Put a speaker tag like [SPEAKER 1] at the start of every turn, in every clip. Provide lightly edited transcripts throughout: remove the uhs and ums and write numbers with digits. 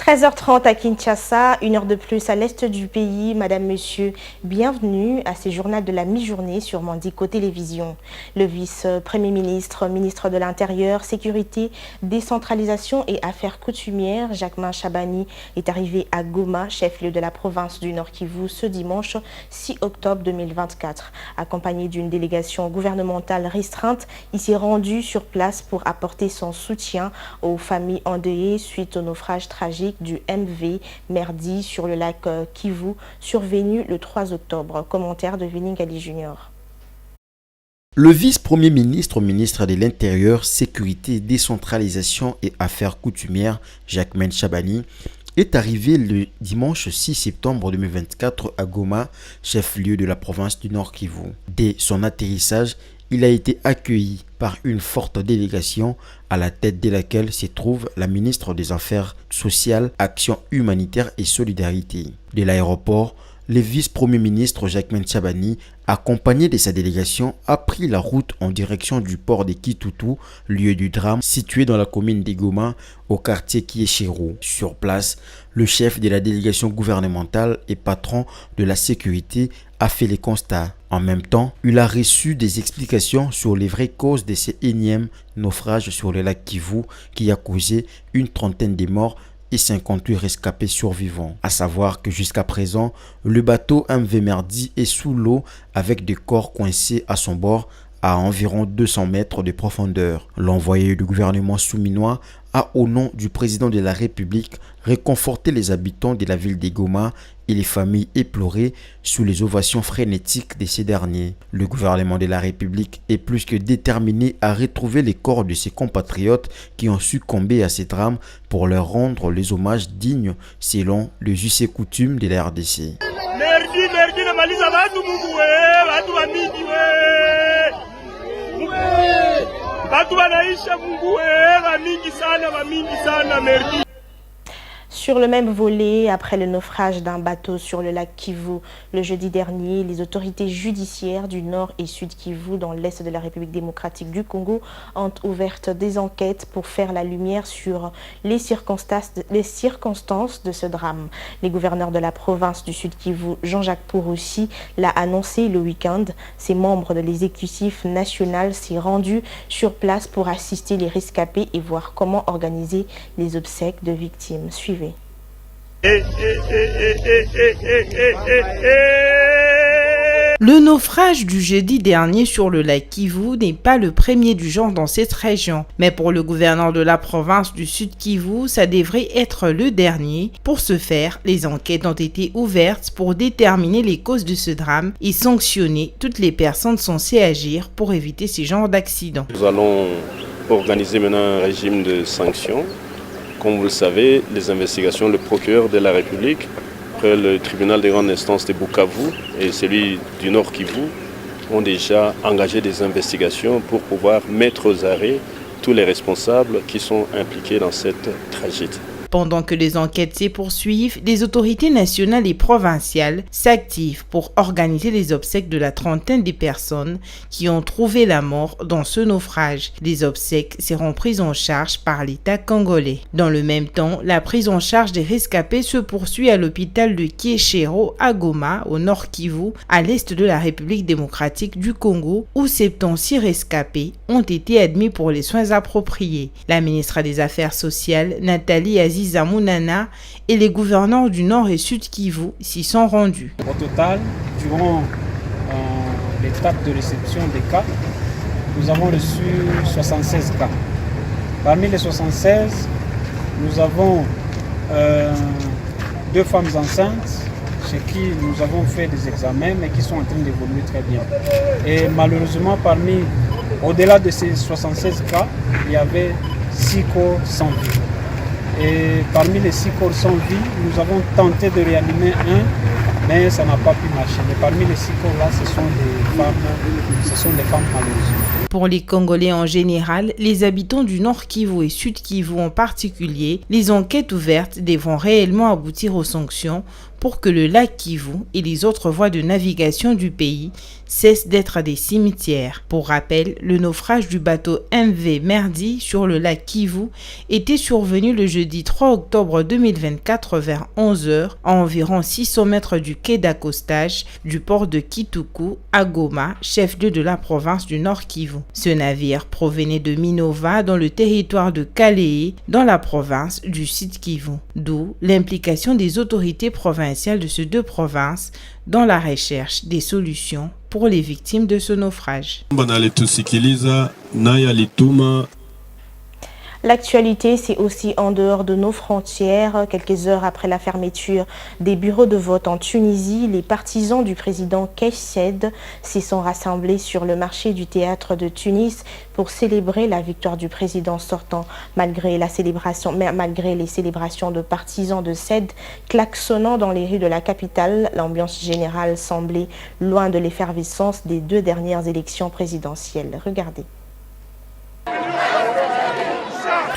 [SPEAKER 1] 13h30 à Kinshasa, une heure de plus à l'est du pays. Madame, Monsieur, bienvenue à ces journaux de la mi-journée sur Mandiko Télévision. Le vice-premier ministre, ministre de l'Intérieur, Sécurité, Décentralisation et Affaires coutumières, Jacquemain Chabani, est arrivé à Goma, chef-lieu de la province du Nord Kivu, ce dimanche 6 octobre 2024. Accompagné d'une délégation gouvernementale restreinte, il s'est rendu sur place pour apporter son soutien aux familles endeuillées suite au naufrage tragique du MV Merdi sur le lac Kivu, survenu le 3 octobre. Commentaire de Viningali Junior.
[SPEAKER 2] Le vice-premier ministre, ministre de l'Intérieur, Sécurité, Décentralisation et Affaires coutumières, Jacquemain Chabani, est arrivé le dimanche 6 septembre 2024 à Goma, chef-lieu de la province du Nord Kivu. Dès son atterrissage, il a été accueilli par une forte délégation à la tête de laquelle se trouve la ministre des Affaires sociales, Action humanitaire et solidarité. De l'aéroport, le vice-premier ministre Jacquemain Chabani, accompagné de sa délégation, a pris la route en direction du port de Kitutu, lieu du drame situé dans la commune de Goma, au quartier Kieshero. Sur place, le chef de la délégation gouvernementale et patron de la sécurité a fait les constats. En même temps, il a reçu des explications sur les vraies causes de ces énièmes naufrages sur le lac Kivu qui a causé une trentaine de morts et 58 rescapés survivants. À savoir que jusqu'à présent, le bateau MV Merdi est sous l'eau avec des corps coincés à son bord à environ 200 mètres de profondeur. L'envoyé du gouvernement souminois a, au nom du président de la République, réconforté les habitants de la ville de Goma et les familles éplorées sous les ovations frénétiques de ces derniers. Le gouvernement de la République est plus que déterminé à retrouver les corps de ses compatriotes qui ont succombé à ces drames pour leur rendre les hommages dignes selon les us et coutumes de la RDC.
[SPEAKER 1] Sur le même volet, après le naufrage d'un bateau sur le lac Kivu le jeudi dernier, les autorités judiciaires du Nord et Sud Kivu dans l'Est de la République démocratique du Congo ont ouvert des enquêtes pour faire la lumière sur les circonstances de ce drame. Les gouverneurs de la province du Sud Kivu, Jean-Jacques Pouroussi, l'a annoncé le week-end. Ses membres de l'exécutif national s'est rendu sur place pour assister les rescapés et voir comment organiser les obsèques de victimes. Suivez.
[SPEAKER 3] Le naufrage du jeudi dernier sur le lac Kivu n'est pas le premier du genre dans cette région, mais pour le gouverneur de la province du Sud Kivu, ça devrait être le dernier. Pour ce faire, les enquêtes ont été ouvertes pour déterminer les causes de ce drame et sanctionner toutes les personnes censées agir pour éviter ce genre d'accident.
[SPEAKER 4] Nous allons organiser maintenant un régime de sanctions. Comme vous le savez, les investigations, le procureur de la République, après le tribunal de grande instance de Bukavu et celui du Nord Kivu, ont déjà engagé des investigations pour pouvoir mettre aux arrêts tous les responsables qui sont impliqués dans cette tragédie.
[SPEAKER 3] Pendant que les enquêtes se poursuivent, les autorités nationales et provinciales s'activent pour organiser les obsèques de la trentaine de personnes qui ont trouvé la mort dans ce naufrage. Les obsèques seront prises en charge par l'État congolais. Dans le même temps, la prise en charge des rescapés se poursuit à l'hôpital de Kieshero à Goma, au Nord Kivu, à l'est de la République démocratique du Congo, où 76 rescapés ont été admis pour les soins appropriés. La ministre des Affaires sociales, Nathalie Azizamounana, et les gouverneurs du Nord et Sud Kivu s'y sont rendus.
[SPEAKER 5] Au total, durant l'étape de réception des cas, nous avons reçu 76 cas. Parmi les 76, nous avons 2 femmes enceintes chez qui nous avons fait des examens mais qui sont en train d'évoluer très bien. Et malheureusement, au-delà de ces 76 cas, il y avait 6 corps sans vie. Et parmi les 6 corps sans vie, nous avons tenté de réanimer un, mais ça n'a pas pu marcher. Mais parmi les 6 corps-là, ce sont des femmes malheureuses.
[SPEAKER 3] Pour les Congolais en général, les habitants du Nord Kivu et Sud Kivu en particulier, les enquêtes ouvertes devront réellement aboutir aux sanctions pour que le lac Kivu et les autres voies de navigation du pays cessent d'être des cimetières. Pour rappel, le naufrage du bateau MV Merdi sur le lac Kivu était survenu le jeudi 3 octobre 2024 vers 11h à environ 600 mètres du quai d'accostage du port de Kituku à Goma, chef-lieu de la province du Nord Kivu. Ce navire provenait de Minova dans le territoire de Kalehe dans la province du Sud Kivu, d'où l'implication des autorités provinciales de ces deux provinces dans la recherche des solutions pour les victimes de ce naufrage.
[SPEAKER 1] L'actualité, c'est aussi en dehors de nos frontières. Quelques heures après la fermeture des bureaux de vote en Tunisie, les partisans du président Kais Saied s'y sont rassemblés sur le marché du théâtre de Tunis pour célébrer la victoire du président sortant. Malgré les célébrations de partisans de Saied klaxonnant dans les rues de la capitale, l'ambiance générale semblait loin de l'effervescence des deux dernières élections présidentielles. Regardez.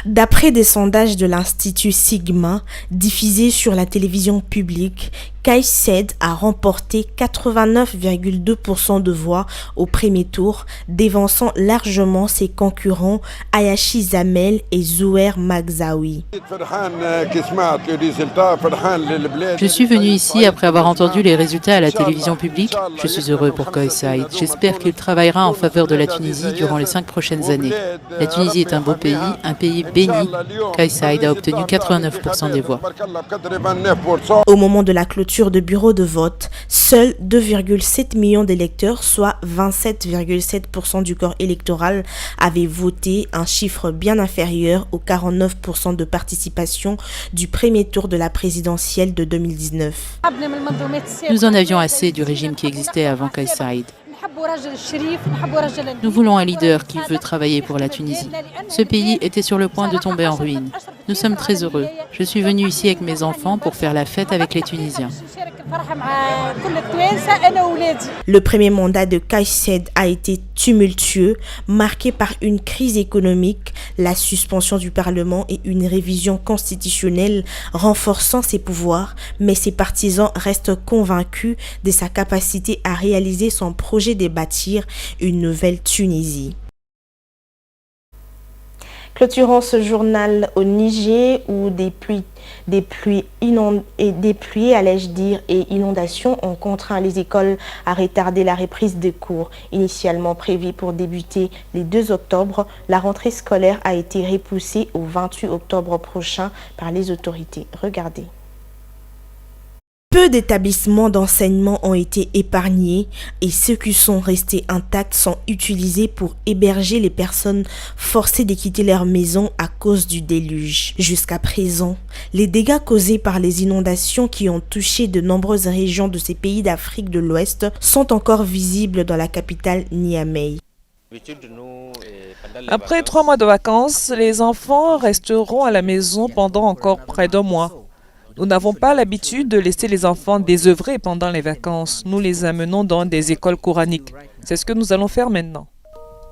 [SPEAKER 1] D'après des sondages de l'Institut Sigma diffusés sur la télévision publique, Kais Saied a remporté 89,2% de voix au premier tour, dévançant largement ses concurrents Ayachi Zamel et Zouer Magzaoui.
[SPEAKER 6] Je suis venu ici après avoir entendu les résultats à la télévision publique. Je suis heureux pour Kais Saied. J'espère qu'il travaillera en faveur de la Tunisie durant les 5 prochaines années. La Tunisie est un beau pays, un pays béni. Kais Saied a obtenu 89% des voix.
[SPEAKER 1] Au moment de la clôture de bureaux de vote, seuls 2,7 millions d'électeurs, soit 27,7% du corps électoral, avaient voté, un chiffre bien inférieur aux 49% de participation du premier tour de la présidentielle de 2019.
[SPEAKER 6] Nous en avions assez du régime qui existait avant Kais Saied. Nous voulons un leader qui veut travailler pour la Tunisie. Ce pays était sur le point de tomber en ruine. Nous sommes très heureux. Je suis venu ici avec mes enfants pour faire la fête avec les Tunisiens.
[SPEAKER 1] Le premier mandat de Kais Saied a été tumultueux, marqué par une crise économique, la suspension du Parlement et une révision constitutionnelle renforçant ses pouvoirs, mais ses partisans restent convaincus de sa capacité à réaliser son projet de bâtir une nouvelle Tunisie. Clôturons ce journal au Niger où des pluies, allais-je dire, et inondations ont contraint les écoles à retarder la reprise des cours. Initialement prévue pour débuter le 2 octobre, la rentrée scolaire a été repoussée au 28 octobre prochain par les autorités. Regardez. Peu d'établissements d'enseignement ont été épargnés et ceux qui sont restés intacts sont utilisés pour héberger les personnes forcées de quitter leur maison à cause du déluge. Jusqu'à présent, les dégâts causés par les inondations qui ont touché de nombreuses régions de ces pays d'Afrique de l'Ouest sont encore visibles dans la capitale Niamey.
[SPEAKER 7] Après 3 mois de vacances, les enfants resteront à la maison pendant encore près d'1 mois. Nous n'avons pas l'habitude de laisser les enfants désœuvrer pendant les vacances. Nous les amenons dans des écoles coraniques. C'est ce que nous allons faire maintenant.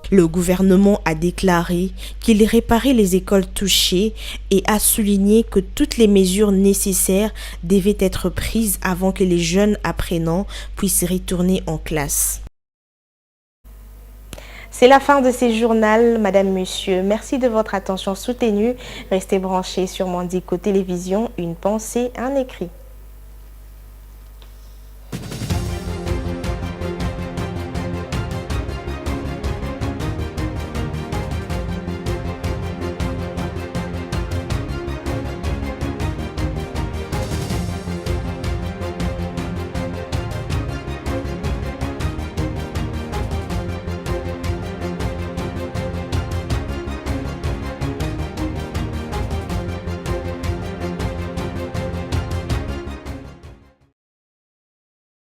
[SPEAKER 1] Le gouvernement a déclaré qu'il réparait les écoles touchées et a souligné que toutes les mesures nécessaires devaient être prises avant que les jeunes apprenants puissent retourner en classe. C'est la fin de ce journal, Madame, Monsieur. Merci de votre attention soutenue. Restez branchés sur Mandiko Télévision. Une pensée, un écrit.